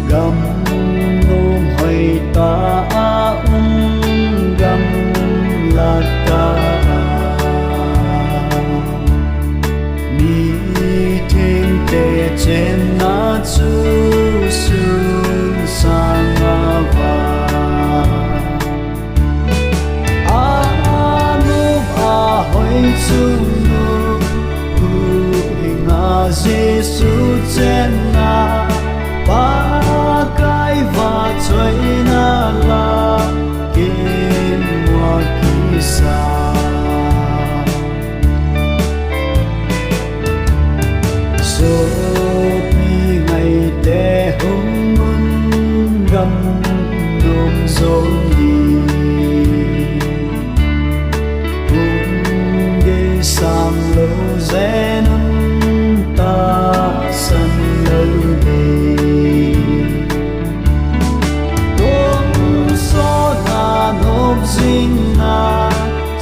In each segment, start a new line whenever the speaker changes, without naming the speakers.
gam nôm hơi ta gam là ta mi thiên te chen na chu sun sang va hoi chung nu hinga Giêsu chen na ba kai va choi na la kim wa ki sa so pi ngày te hung mun gam dum zo sam lâu zen ta san lâu đi đông so na nộp dinh na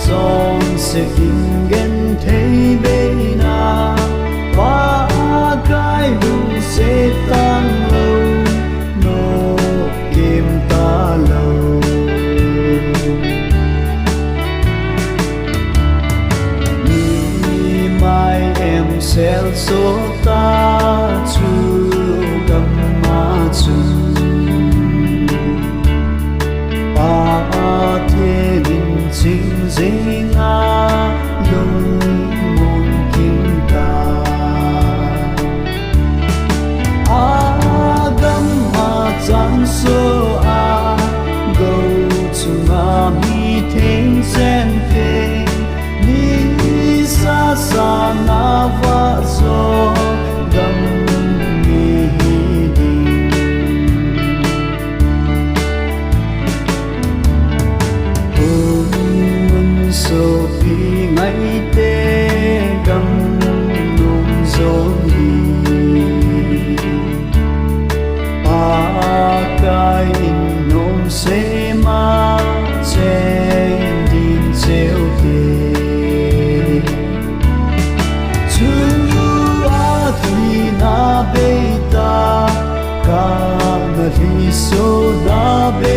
dòng sẽ kinh gen thấy bê na ba cái lùng sẽ tăng lâu nô kim ta lâu sel so ta chu gam ma chu pa the bin ching jing a lung mon king ta a gam ma chan so a go to ma mi thing sen pe ni sa sa na va zo gam mi ding mun so pi ngai te gam nung zo ni pa kai in nong se ma chen din cheu te na beita ka na hi so na be